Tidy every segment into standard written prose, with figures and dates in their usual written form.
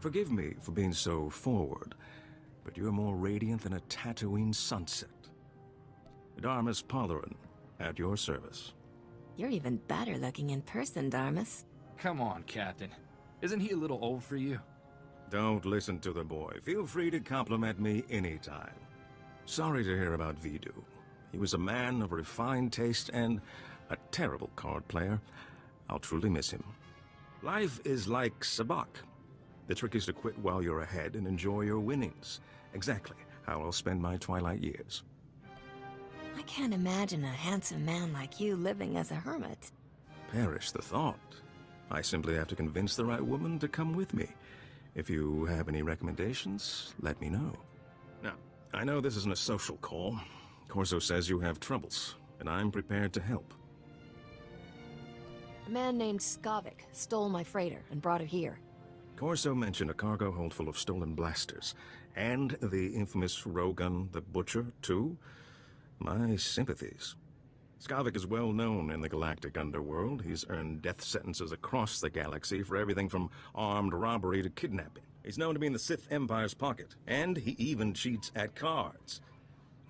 Forgive me for being so forward, but you're more radiant than a Tatooine sunset. Darmus Polarin, at your service. You're even better looking in person, Darmus. Come on, Captain. Isn't he a little old for you? Don't listen to the boy. Feel free to compliment me anytime. Sorry to hear about Vidu. He was a man of refined taste and a terrible card player. I'll truly miss him. Life is like sabacc. The trick is to quit while you're ahead and enjoy your winnings. Exactly how I'll spend my twilight years. I can't imagine a handsome man like you living as a hermit. Perish the thought. I simply have to convince the right woman to come with me. If you have any recommendations, let me know. Now, I know this isn't a social call. Corso says you have troubles, and I'm prepared to help. A man named Skavik stole my freighter and brought it here. Corso mentioned a cargo hold full of stolen blasters, and the infamous Rogun the Butcher, too. My sympathies. Skavik is well known in the galactic underworld. He's earned death sentences across the galaxy for everything from armed robbery to kidnapping. He's known to be in the Sith Empire's pocket, and he even cheats at cards.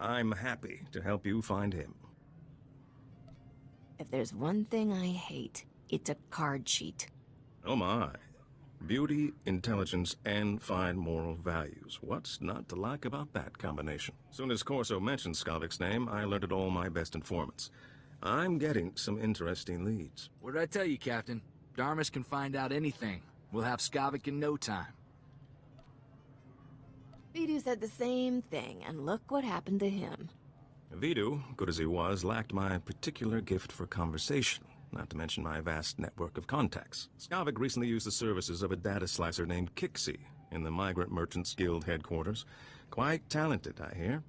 I'm happy to help you find him. If there's one thing I hate, it's a card cheat. Oh my. Beauty, intelligence, and fine moral values. What's not to like about that combination? Soon as Corso mentioned Skavik's name, I alerted all my best informants. I'm getting some interesting leads. What did I tell you, Captain? Darmus can find out anything. We'll have Skavik in no time. Vidu said the same thing, and look what happened to him. Vidu, good as he was, lacked my particular gift for conversation. Not to mention my vast network of contacts. Skavik recently used the services of a data slicer named Kixie in the Migrant Merchants Guild headquarters. Quite talented, I hear.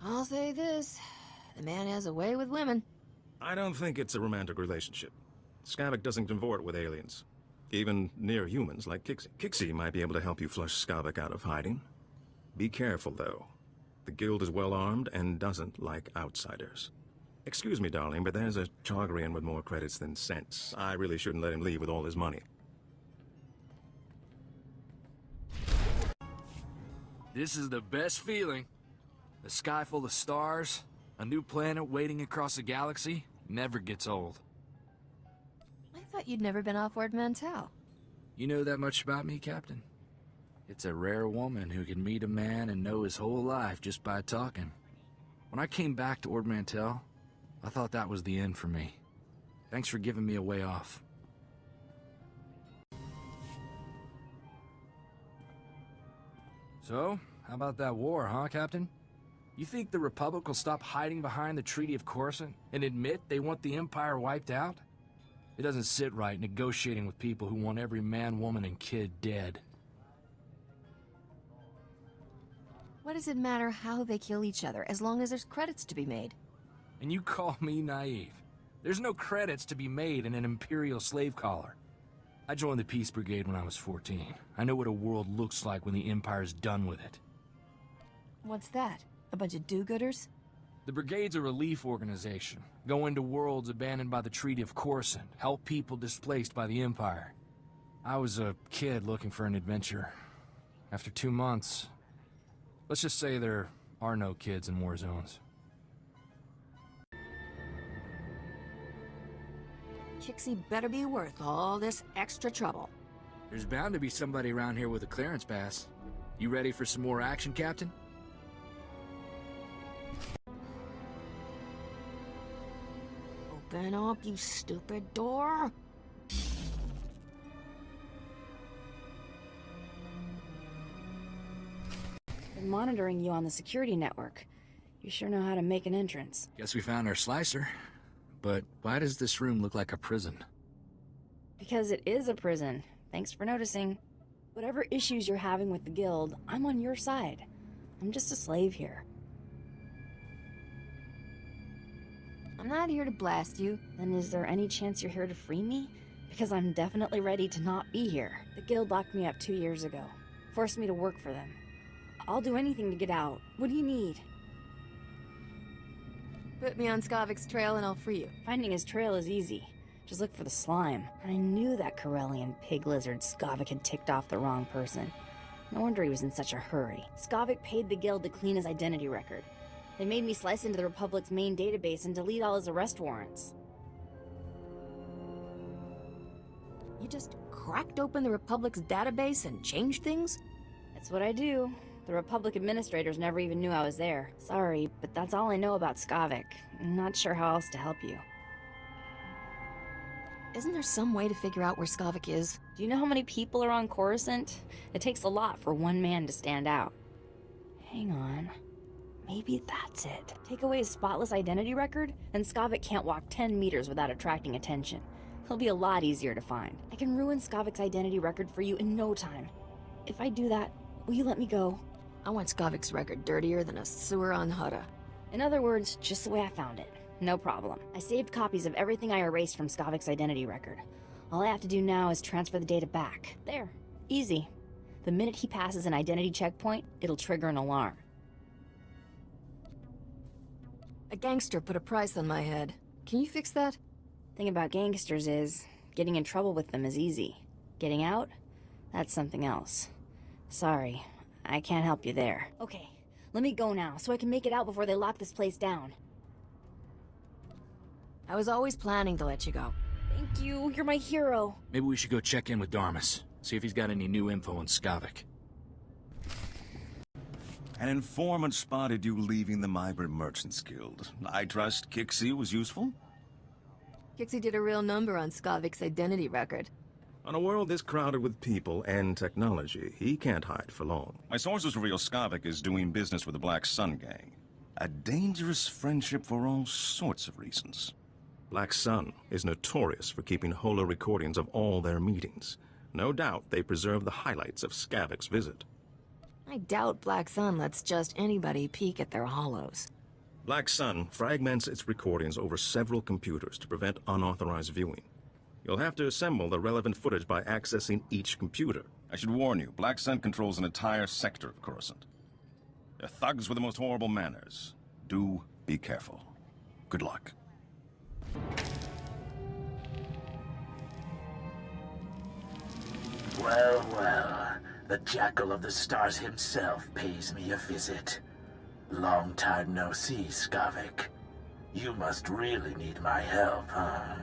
I'll say this. The man has a way with women. I don't think it's a romantic relationship. Skavik doesn't convert with aliens. Even near humans like Kixie. Kixie might be able to help you flush Skavik out of hiding. Be careful, though. The Guild is well armed and doesn't like outsiders. Excuse me, darling, but there's a Chagrian with more credits than sense. I really shouldn't let him leave with all his money. This is the best feeling. A sky full of stars, a new planet waiting across the galaxy, never gets old. I thought you'd never been off Ord Mantell. You know that much about me, Captain? It's a rare woman who can meet a man and know his whole life just by talking. When I came back to Ord Mantell, I thought that was the end for me. Thanks for giving me a way off. So, how about that war, huh, Captain? You think the Republic will stop hiding behind the Treaty of Coruscant and admit they want the Empire wiped out? It doesn't sit right negotiating with people who want every man, woman, and kid dead. What does it matter how they kill each other, as long as there's credits to be made? And you call me naive. There's no credits to be made in an Imperial slave collar. I joined the Peace Brigade when I was 14. I know what a world looks like when the Empire's done with it. What's that? A bunch of do-gooders? The Brigade's a relief organization. Go into worlds abandoned by the Treaty of Coruscant, help people displaced by the Empire. I was a kid looking for an adventure. After 2 months, let's just say there are no kids in war zones. Kixie better be worth all this extra trouble. There's bound to be somebody around here with a clearance pass. You ready for some more action, Captain? Open up, you stupid door! Been monitoring you on the security network. You sure know how to make an entrance. Guess we found our slicer. But why does this room look like a prison? Because it is a prison. Thanks for noticing. Whatever issues you're having with the Guild, I'm on your side. I'm just a slave here. I'm not here to blast you. Then is there any chance you're here to free me? Because I'm definitely ready to not be here. The Guild locked me up 2 years ago. Forced me to work for them. I'll do anything to get out. What do you need? Put me on Skavik's trail and I'll free you. Finding his trail is easy. Just look for the slime. I knew that Corellian pig lizard Skavik had ticked off the wrong person. No wonder he was in such a hurry. Skavik paid the guild to clean his identity record. They made me slice into the Republic's main database and delete all his arrest warrants. You just cracked open the Republic's database and changed things? That's what I do. The Republic administrators never even knew I was there. Sorry, but that's all I know about Skavik. I'm not sure how else to help you. Isn't there some way to figure out where Skavik is? Do you know how many people are on Coruscant? It takes a lot for one man to stand out. Hang on. Maybe that's it. Take away his spotless identity record, and Skavik can't walk 10 meters without attracting attention. He'll be a lot easier to find. I can ruin Skavik's identity record for you in no time. If I do that, will you let me go? I want Skavik's record dirtier than a sewer on Hutta. In other words, just the way I found it. No problem. I saved copies of everything I erased from Skavik's identity record. All I have to do now is transfer the data back. There. Easy. The minute he passes an identity checkpoint, it'll trigger an alarm. A gangster put a price on my head. Can you fix that? Thing about gangsters is, getting in trouble with them is easy. Getting out? That's something else. Sorry, I can't help you there. Okay, let me go now, so I can make it out before they lock this place down. I was always planning to let you go. Thank you, you're my hero. Maybe we should go check in with Darmus, see if he's got any new info on Skavik. An informant spotted you leaving the Migrant Merchants Guild. I trust Kixie was useful? Kixie did a real number on Skavik's identity record. On a world this crowded with people and technology, he can't hide for long. My sources reveal Skavik is doing business with the Black Sun Gang. A dangerous friendship for all sorts of reasons. Black Sun is notorious for keeping holo recordings of all their meetings. No doubt they preserve the highlights of Skavik's visit. I doubt Black Sun lets just anybody peek at their hollows. Black Sun fragments its recordings over several computers to prevent unauthorized viewing. You'll have to assemble the relevant footage by accessing each computer. I should warn you, Black Sun controls an entire sector of Coruscant. They're thugs with the most horrible manners. Do be careful. Good luck. Well, well. The Jackal of the Stars himself pays me a visit. Long time no see, Skavik. You must really need my help, huh?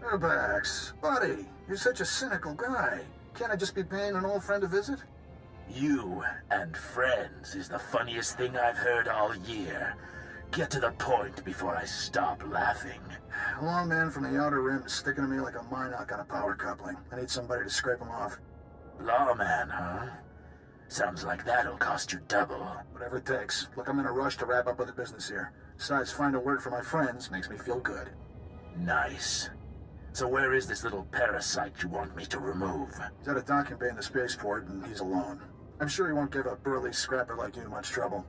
Urbax, buddy, you're such a cynical guy. Can't I just be paying an old friend a visit? You and friends is the funniest thing I've heard all year. Get to the point before I stop laughing. A long man from the Outer Rim is sticking to me like a minoc on a power coupling. I need somebody to scrape him off. Lawman, huh? Sounds like that'll cost you double. Whatever it takes. Look, I'm in a rush to wrap up other business here. Besides, finding work for my friends makes me feel good. Nice. So where is this little parasite you want me to remove? He's at a docking bay in the spaceport, and he's alone. I'm sure he won't give a burly scrapper like you much trouble.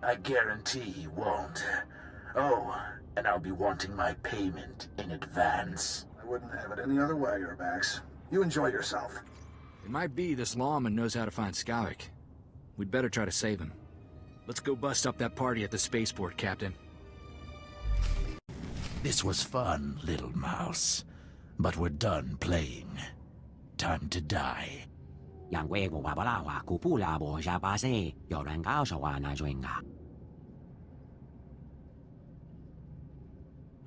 I guarantee he won't. Oh, and I'll be wanting my payment in advance. I wouldn't have it any other way, Urbax. You enjoy yourself. It might be this lawman knows how to find Skavik. We'd better try to save him. Let's go bust up that party at the spaceport, Captain. This was fun, little mouse. But we're done playing. Time to die.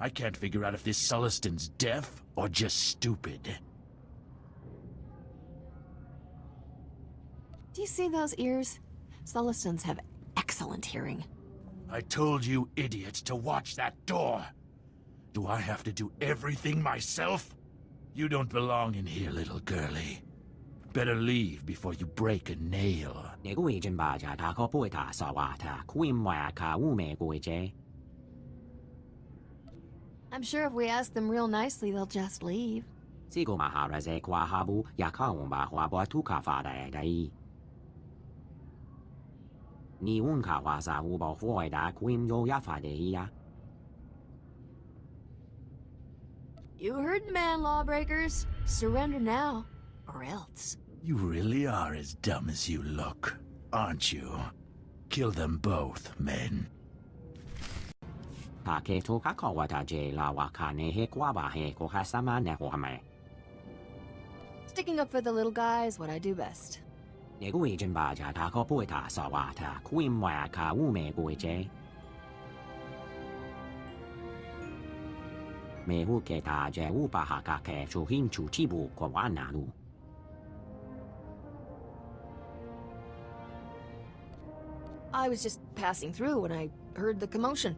I can't figure out if this Sullistan's deaf or just stupid. Do you see those ears? Sullistans have excellent hearing. I told you idiots to watch that door. Do I have to do everything myself? You don't belong in here, little girlie. Better leave before you break a nail. I'm sure if we ask them real nicely, they'll just leave. You heard the man, lawbreakers. Surrender now, or else. You really are as dumb as you look, aren't you? Kill them both, men. Sticking up for the little guy is what I do best. I was just passing through when I heard the commotion.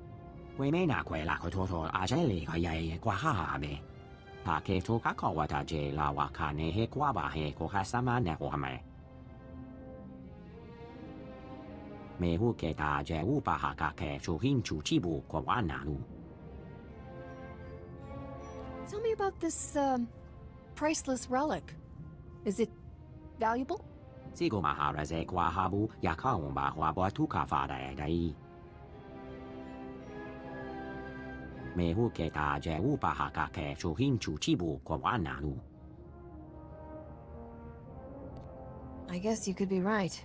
Tell me about this, priceless relic. Is it valuable? I guess you could be right.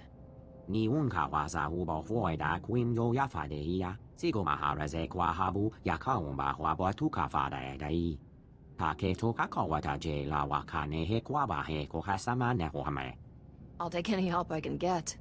I'll take any help I can get.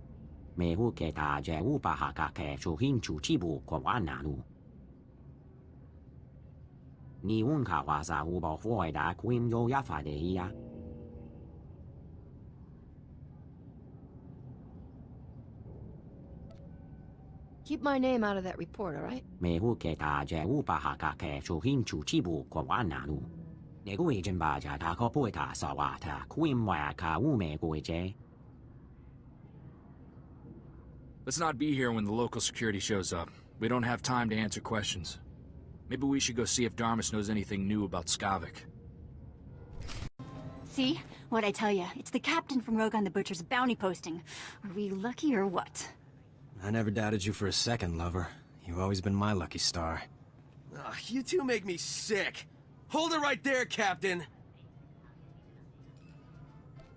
Keep my name out of that report, all right? Let's not be here when the local security shows up. We don't have time to answer questions. Maybe we should go see if Darmus knows anything new about Skavik. See? What'd I tell you? It's the captain from Rogan the Butcher's bounty posting. Are we lucky or what? I never doubted you for a second, lover. You've always been my lucky star. Ugh, you two make me sick. Hold it right there, Captain.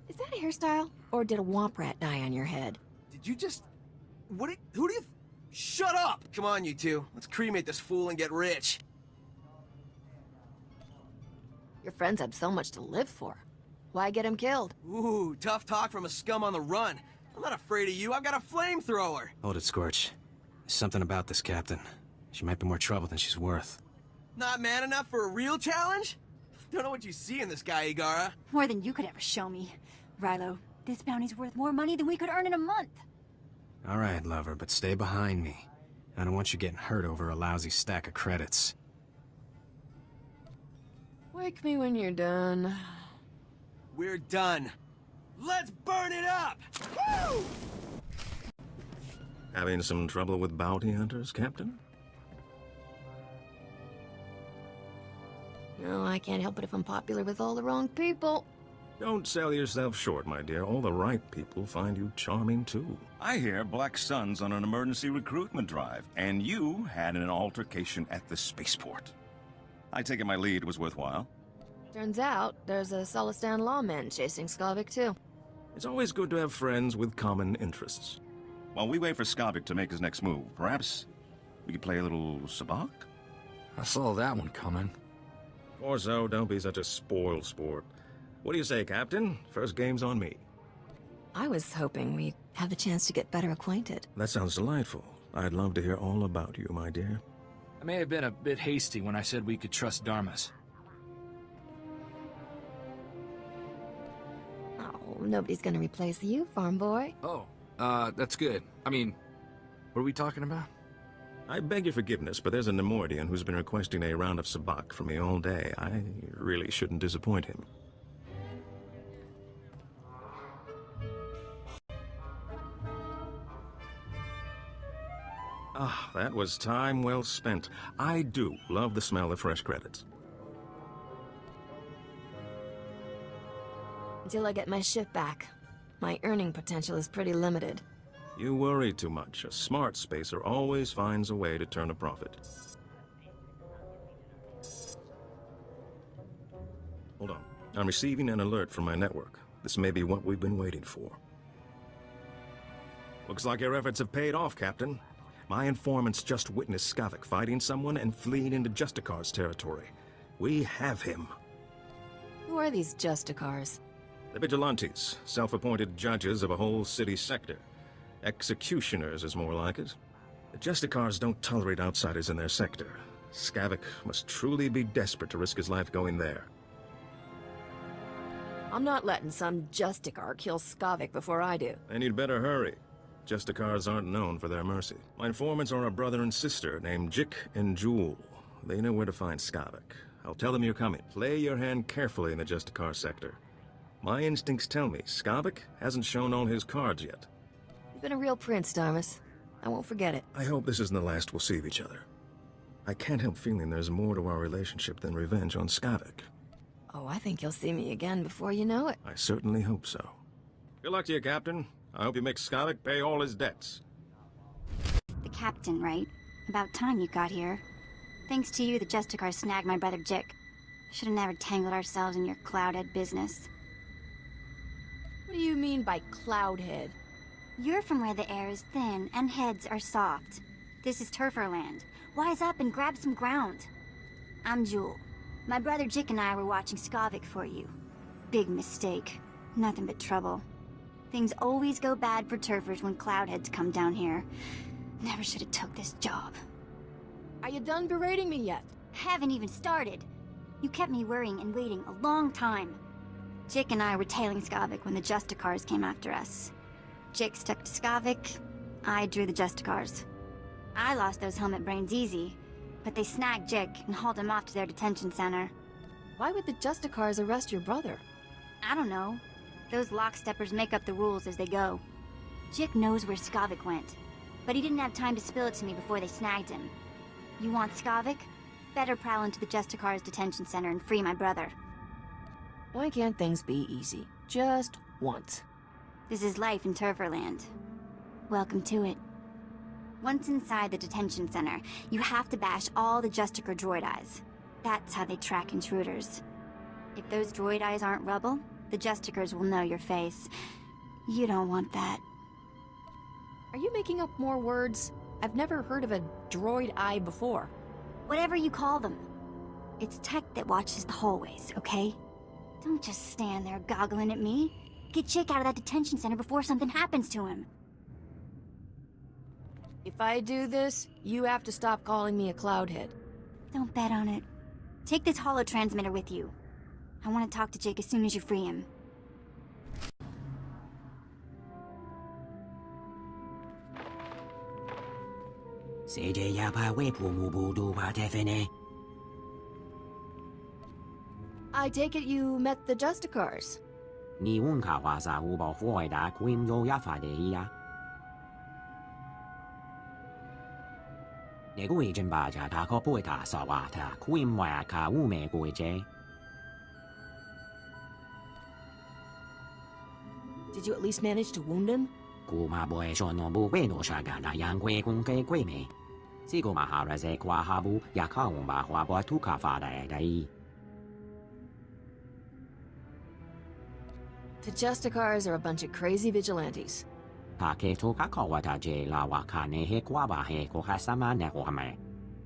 Is that a hairstyle? Or did a womp rat die on your head? Did you just... Who do you... Shut up! Come on, you two. Let's cremate this fool and get rich. Your friends had so much to live for. Why get him killed? Ooh, tough talk from a scum on the run. I'm not afraid of you. I've got a flamethrower. Hold it, Scorch. There's something about this captain. She might be more trouble than she's worth. Not man enough for a real challenge? Don't know what you see in this guy, Igara. More than you could ever show me. Rilo, this bounty's worth more money than we could earn in a month. All right, lover, but stay behind me. I don't want you getting hurt over a lousy stack of credits. Wake me when you're done. We're done. Let's burn it up! Woo! Having some trouble with bounty hunters, Captain? No, I can't help it if I'm popular with all the wrong people. Don't sell yourself short, my dear. All the right people find you charming, too. I hear Black Sun's on an emergency recruitment drive, and you had an altercation at the spaceport. I take it my lead was worthwhile. Turns out, there's a Solistan lawman chasing Skavik, too. It's always good to have friends with common interests. While we wait for Skavik to make his next move, perhaps we could play a little sabacc? I saw that one coming. Orzo, don't be such a spoiled sport. What do you say, Captain? First game's on me. I was hoping we'd have a chance to get better acquainted. That sounds delightful. I'd love to hear all about you, my dear. I may have been a bit hasty when I said we could trust Darmus. Oh, nobody's gonna replace you, farm boy. Oh, that's good. I mean, what are we talking about? I beg your forgiveness, but there's a Nemoidian who's been requesting a round of sabacc from me all day. I really shouldn't disappoint him. Ah, that was time well spent. I do love the smell of fresh credits. Until I get my ship back, my earning potential is pretty limited. You worry too much. A smart spacer always finds a way to turn a profit. Hold on. I'm receiving an alert from my network. This may be what we've been waiting for. Looks like your efforts have paid off, Captain. My informants just witnessed Skavik fighting someone and fleeing into Justicar's territory. We have him. Who are these Justicars? The vigilantes, self-appointed judges of a whole city sector. Executioners is more like it. The Justicars don't tolerate outsiders in their sector. Skavik must truly be desperate to risk his life going there. I'm not letting some Justicar kill Skavik before I do. Then you'd better hurry. Justicars aren't known for their mercy. My informants are a brother and sister named Jik and Jewel. They know where to find Skavik. I'll tell them you're coming. Play your hand carefully in the Justicar sector. My instincts tell me Skavik hasn't shown all his cards yet. You've been a real prince, Thomas. I won't forget it. I hope this isn't the last we'll see of each other. I can't help feeling there's more to our relationship than revenge on Skavik. Oh, I think you'll see me again before you know it. I certainly hope so. Good luck to you, Captain. I hope you make Skavik pay all his debts. The captain, right? About time you got here. Thanks to you, the Justicar snagged my brother Jik. Should have never tangled ourselves in your cloudhead business. What do you mean by cloudhead? You're from where the air is thin and heads are soft. This is Turferland. Wise up and grab some ground. I'm Jewel. My brother Jik and I were watching Skavik for you. Big mistake. Nothing but trouble. Things always go bad for turfers when cloudheads come down here. Never should have took this job. Are you done berating me yet? Haven't even started. You kept me worrying and waiting a long time. Jik and I were tailing Skavik when the Justicars came after us. Jik stuck to Skavik, I drew the Justicars. I lost those helmet brains easy, but they snagged Jik and hauled him off to their detention center. Why would the Justicars arrest your brother? I don't know. Those locksteppers make up the rules as they go. Jik knows where Skavik went, but he didn't have time to spill it to me before they snagged him. You want Skavik? Better prowl into the Justicar's detention center and free my brother. Why can't things be easy? Just once. This is life in Turferland. Welcome to it. Once inside the detention center, you have to bash all the Justicar droid eyes. That's how they track intruders. If those droid eyes aren't rubble, the Justicars will know your face. You don't want that. Are you making up more words? I've never heard of a droid eye before. Whatever you call them. It's tech that watches the hallways, okay? Don't just stand there goggling at me. Get Jik out of that detention center before something happens to him. If I do this, you have to stop calling me a cloudhead. Don't bet on it. Take this holotransmitter with you. I want to talk to Jik as soon as you free him. I take it you met the Justicars. Did you at least manage to wound him? The Justicars are a bunch of crazy vigilantes.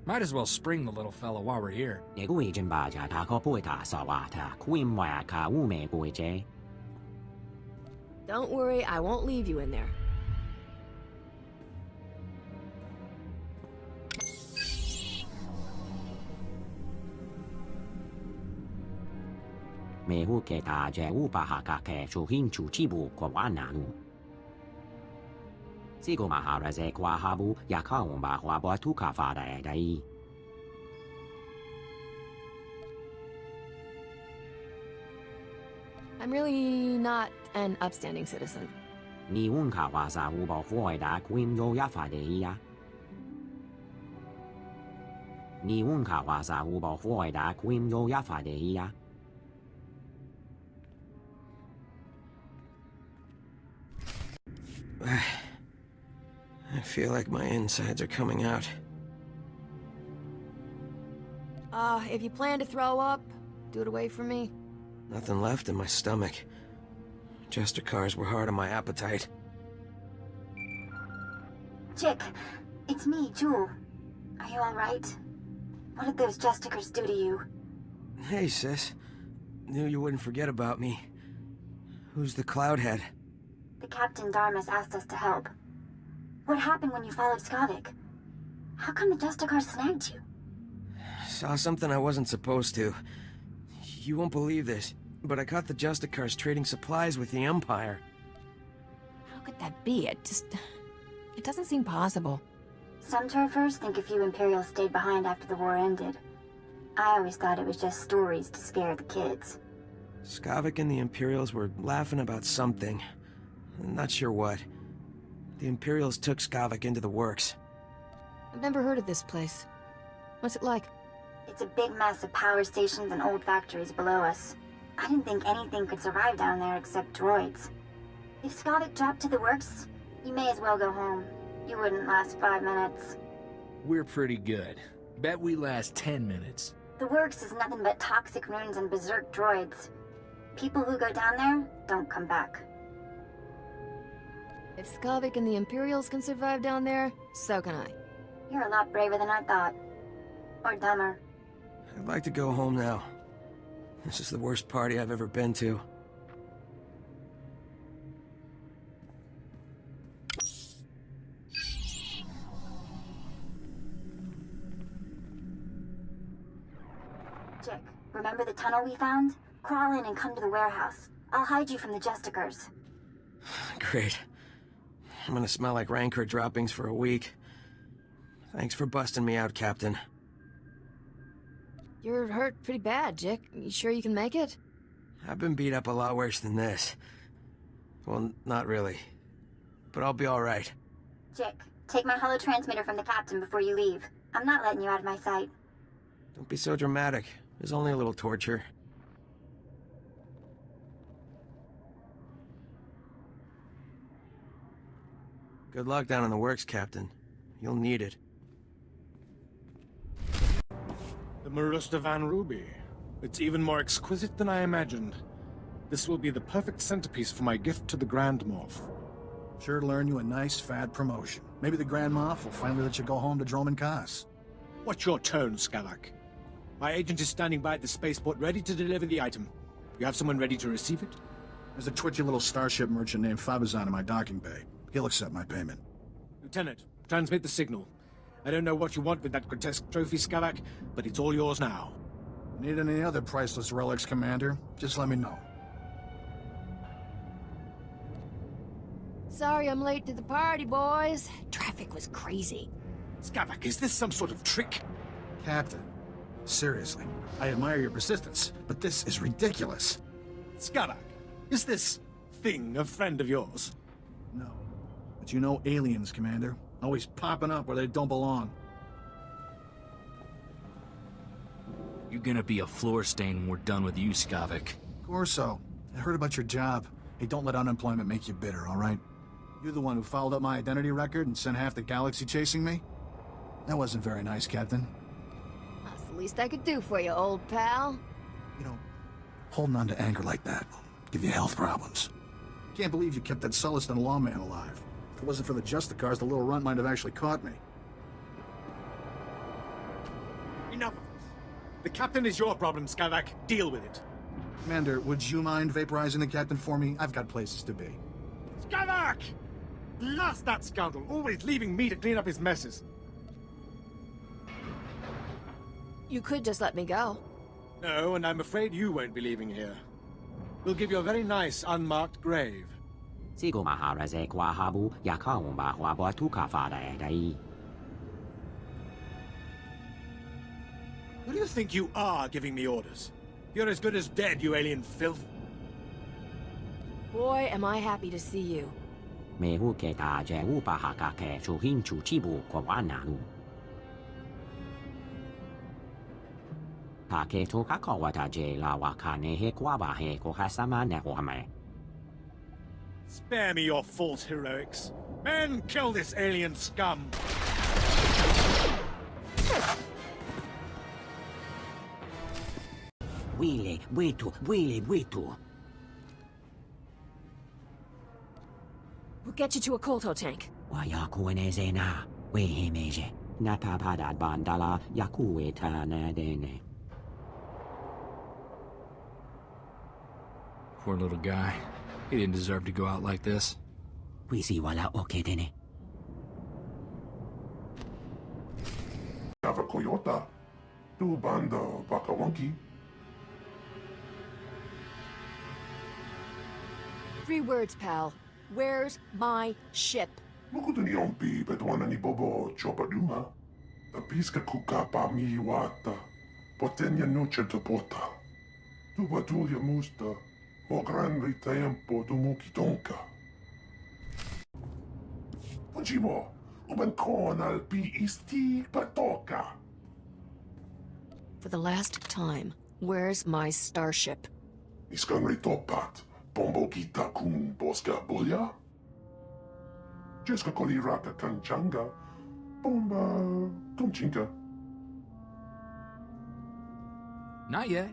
Might as well spring the little fella while we're here. Don't worry, I won't leave you in there. I'm really not an upstanding citizen. I feel like my insides are coming out. If you plan to throw up, do it away from me. Nothing left in my stomach. Justicars were hard on my appetite. Chick, it's me, Jewel. Are you alright? What did those Justicers do to you? Hey, sis. Knew you wouldn't forget about me. Who's the Cloudhead? The Captain Darmus asked us to help. What happened when you followed Skavik? How come the Justicars snagged you? Saw something I wasn't supposed to. You won't believe this, but I caught the Justicars trading supplies with the Empire. How could that be? It doesn't seem possible. Some turfers think a few Imperials stayed behind after the war ended. I always thought it was just stories to scare the kids. Skavik and the Imperials were laughing about something. Not sure what. The Imperials took Skavik into the works. I've never heard of this place. What's it like? It's a big mess of power stations and old factories below us. I didn't think anything could survive down there except droids. If Skavik dropped to the works, you may as well go home. You wouldn't last 5 minutes. We're pretty good. Bet we last 10 minutes. The works is nothing but toxic ruins and berserk droids. People who go down there don't come back. If Skavik and the Imperials can survive down there, so can I. You're a lot braver than I thought. Or dumber. I'd like to go home now. This is the worst party I've ever been to. Chick, remember the tunnel we found? Crawl in and come to the warehouse. I'll hide you from the Justicars. Great. I'm gonna smell like Rancor droppings for a week. Thanks for busting me out, Captain. You're hurt pretty bad, Jick. You sure you can make it? I've been beat up a lot worse than this. Well, not really. But I'll be alright. Jick, take my holotransmitter from the captain before you leave. I'm not letting you out of my sight. Don't be so dramatic. There's only a little torture. Good luck down in the works, Captain. You'll need it. The Marusta Van Ruby. It's even more exquisite than I imagined. This will be the perfect centerpiece for my gift to the Grand Moff. Sure to learn you a nice, fat promotion. Maybe the Grand Moff will finally let you go home to Droman Kaas. Watch your tone, Skavak. My agent is standing by at the spaceport ready to deliver the item. You have someone ready to receive it? There's a twitchy little starship merchant named Fabizon in my docking bay. He'll accept my payment. Lieutenant, transmit the signal. I don't know what you want with that grotesque trophy, Skavak, but it's all yours now. Need any other priceless relics, Commander? Just let me know. Sorry I'm late to the party, boys. Traffic was crazy. Skavak, is this some sort of trick? Captain, seriously, I admire your persistence, but this is ridiculous. Skavak, is this thing a friend of yours? No. But you know aliens, Commander. Always popping up where they don't belong. You're gonna be a floor stain when we're done with you, Skavik. Corso, I heard about your job. Hey, don't let unemployment make you bitter, all right? You're the one who fouled up my identity record and sent half the galaxy chasing me? That wasn't very nice, Captain. That's the least I could do for you, old pal. You know, holding on to anger like that will give you health problems. Can't believe you kept that Sullustan lawman alive. If it wasn't for the Justicars, the little runt might have actually caught me. Enough of this. The captain is your problem, Skavak. Deal with it. Commander, would you mind vaporizing the captain for me? I've got places to be. Skavak! Blast that scoundrel, always leaving me to clean up his messes. You could just let me go. No, and I'm afraid you won't be leaving here. We'll give you a very nice, unmarked grave. Who do you think you are giving me orders? You're as good as dead, you alien filth. Boy, am I happy to see you. Spare me your false heroics. Men, kill this alien scum! We'll get you to a Kolto tank. Wayakuenezena, Wehemeje, Natapadad Bandala, Yakueta Nadene. Poor little guy. He didn't deserve to go out like this. Wisi wala okedene. Have a Coyota. Tu banda Bakawanki. 3 words, pal. Where's my ship? Mukutani ompi bedwana ni bobo chopaduma. The piska kukapa mi wata. Potenya noche te pota. Tu batulia musta. Mo grande tempo du muki tonka. Pujimo. Uben kon al pi isti patoka. For the last time, where's my starship? Iskanri topat. Bombo kita kun boska boya. Jeska koliraka kanchanga. Bomba kumchinka. Not yet.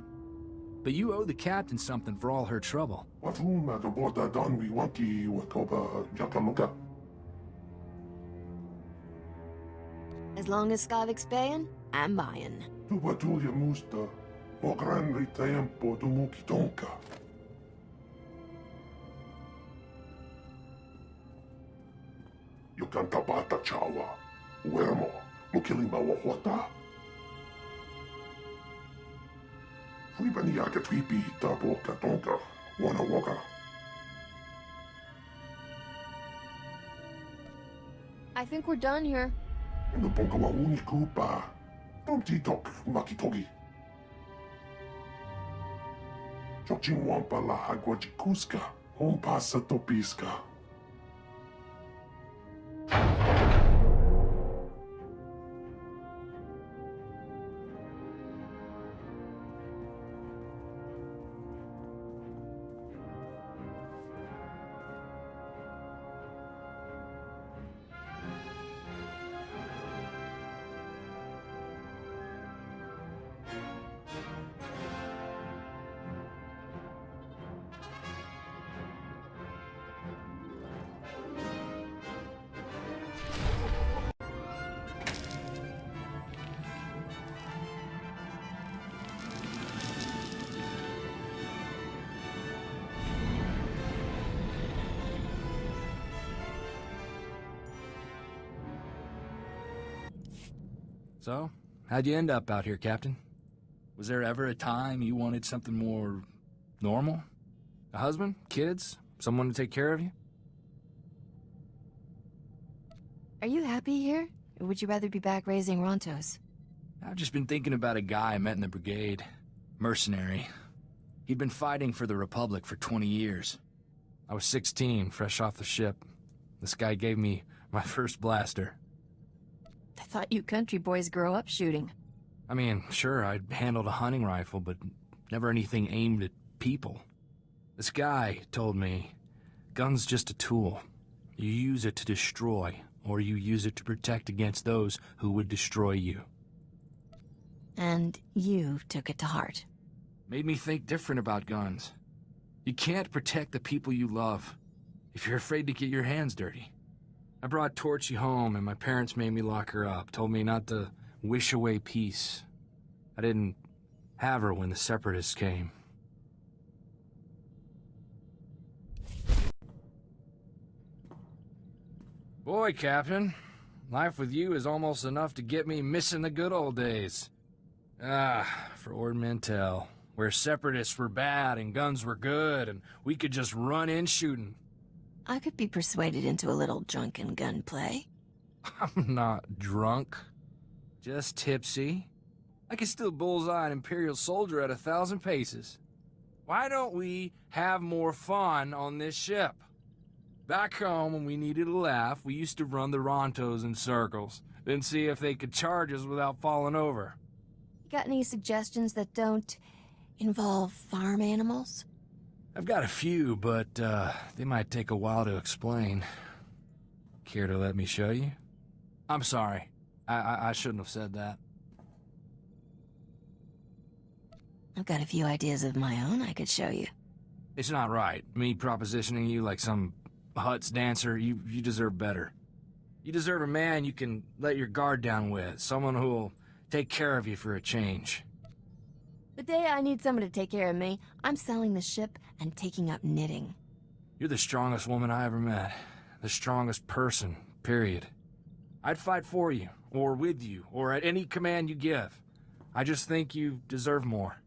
But you owe the captain something for all her trouble. Wafuma do borda donwi wanki wakoba yakaluka. As long as Skavik's paying, I'm buying. Tu batulia musta. Mo grande tempo du muki tonka. Yukanta bata chawa. Uermo. Mukilima wahota. Fuibani yaka twipi tabo katonka. Wana waka. I think we're done here. No ponga wa unikupa. Tomti tok makitogi. Chochin wampa la agua jikuska. Hon pasa topiska. So, how'd you end up out here, Captain? Was there ever a time you wanted something more normal? A husband? Kids? Someone to take care of you? Are you happy here? Or would you rather be back raising Rontos? I've just been thinking about a guy I met in the brigade. Mercenary. He'd been fighting for the Republic for 20 years. I was 16, fresh off the ship. This guy gave me my first blaster. I thought you country boys grow up shooting. I mean, sure, I'd handled a hunting rifle, but never anything aimed at people. This guy told me, gun's just a tool. You use it to destroy, or you use it to protect against those who would destroy you. And you took it to heart. Made me think different about guns. You can't protect the people you love if you're afraid to get your hands dirty. I brought Torchy home, and my parents made me lock her up, told me not to wish away peace. I didn't have her when the Separatists came. Boy, Captain, life with you is almost enough to get me missing the good old days. Ah, for Ord Mantell, where Separatists were bad and guns were good, and we could just run in shooting. I could be persuaded into a little drunken gunplay. I'm not drunk. Just tipsy. I can still bullseye an Imperial soldier at 1,000 paces. Why don't we have more fun on this ship? Back home, when we needed a laugh, we used to run the Rontos in circles, then see if they could charge us without falling over. You got any suggestions that don't involve farm animals? I've got a few, but they might take a while to explain. Care to let me show you? I'm sorry. I shouldn't have said that. I've got a few ideas of my own I could show you. It's not right, me propositioning you like some Huts dancer. You deserve better. You deserve a man you can let your guard down with, someone who'll take care of you for a change. The day I need someone to take care of me, I'm selling the ship and taking up knitting. You're the strongest woman I ever met. The strongest person, period. I'd fight for you, or with you, or at any command you give. I just think you deserve more.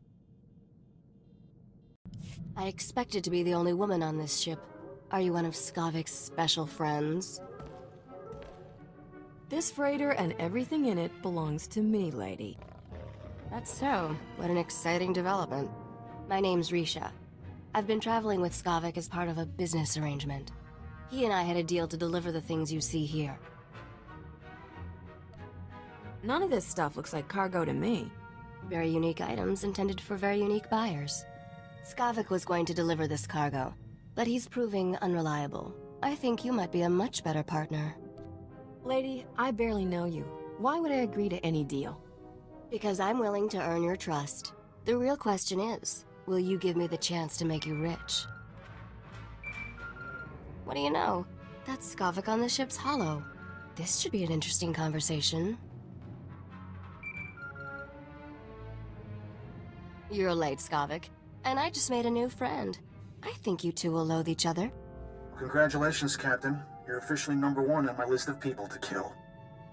I expected to be the only woman on this ship. Are you one of Skavik's special friends? This freighter and everything in it belongs to me, lady. That's so. What an exciting development. My name's Risha. I've been traveling with Skavik as part of a business arrangement. He and I had a deal to deliver the things you see here. None of this stuff looks like cargo to me. Very unique items intended for very unique buyers. Skavik was going to deliver this cargo, but he's proving unreliable. I think you might be a much better partner. Lady, I barely know you. Why would I agree to any deal? Because I'm willing to earn your trust. The real question is, will you give me the chance to make you rich? What do you know? That's Skavik on the ship's hollow. This should be an interesting conversation. You're late, Skavik. And I just made a new friend. I think you two will loathe each other. Congratulations, Captain. You're officially #1 on my list of people to kill.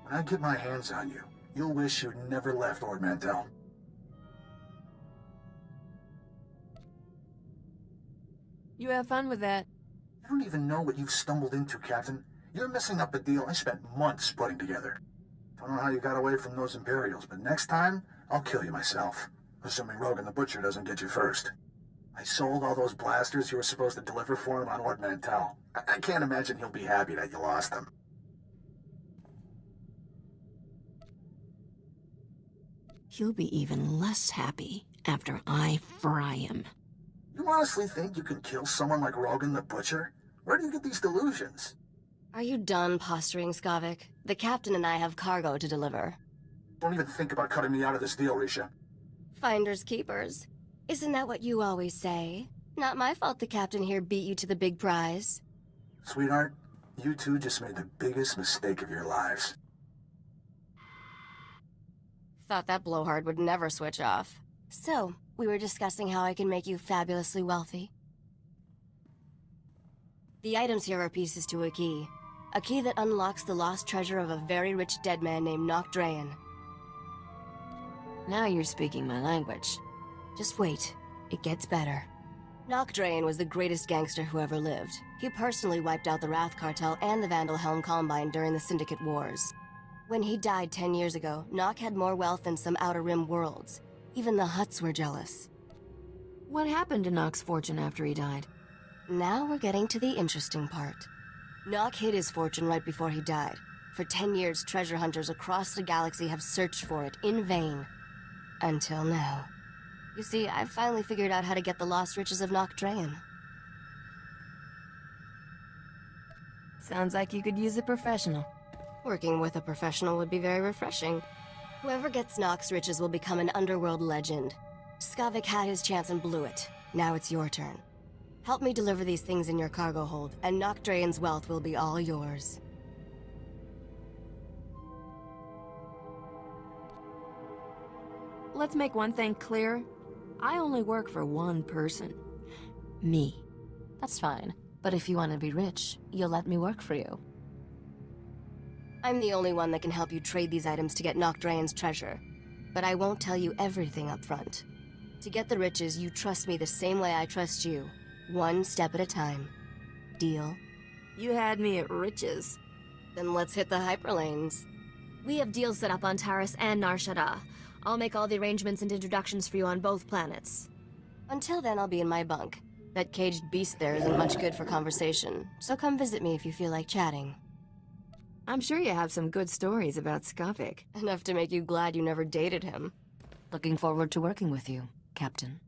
When I get my hands on you, you'll wish you'd never left Ord Mantell. You have fun with that. You don't even know what you've stumbled into, Captain. You're messing up a deal I spent months putting together. Don't know how you got away from those Imperials, but next time, I'll kill you myself. Assuming Rogan the Butcher doesn't get you first. I sold all those blasters you were supposed to deliver for him on Ord Mantell. I can't imagine he'll be happy that you lost them. He'll be even less happy after I fry him. You honestly think you can kill someone like Rogan the Butcher? Where do you get these delusions? Are you done posturing, Skavik? The captain and I have cargo to deliver. Don't even think about cutting me out of this deal, Risha. Finders keepers. Isn't that what you always say? Not my fault the captain here beat you to the big prize. Sweetheart, you two just made the biggest mistake of your lives. Thought that blowhard would never switch off. So, we were discussing how I can make you fabulously wealthy. The items here are pieces to a key that unlocks the lost treasure of a very rich dead man named Nock Drayen. Now you're speaking my language. Just wait, it gets better. Nock Drayen was the greatest gangster who ever lived. He personally wiped out the Wrath Cartel and the Vandal Helm Combine during the Syndicate Wars. When he died 10 years ago, Nock had more wealth than some Outer Rim worlds. Even the Hutts were jealous. What happened to Nock's fortune after he died? Now we're getting to the interesting part. Nock hid his fortune right before he died. For 10 years, treasure hunters across the galaxy have searched for it in vain. Until now. You see, I've finally figured out how to get the lost riches of Nock Drayen. Sounds like you could use a professional. Working with a professional would be very refreshing. Whoever gets Nock's riches will become an underworld legend. Skavik had his chance and blew it. Now it's your turn. Help me deliver these things in your cargo hold, and Nock Drayen's wealth will be all yours. Let's make one thing clear. I only work for one person. Me. That's fine. But if you want to be rich, you'll let me work for you. I'm the only one that can help you trade these items to get Nock Drayen's treasure. But I won't tell you everything up front. To get the riches, you trust me the same way I trust you. One step at a time. Deal? You had me at riches. Then let's hit the hyperlanes. We have deals set up on Taris and Nar Shaddaa. I'll make all the arrangements and introductions for you on both planets. Until then, I'll be in my bunk. That caged beast there isn't much good for conversation, so come visit me if you feel like chatting. I'm sure you have some good stories about Skavik. Enough to make you glad you never dated him. Looking forward to working with you, Captain.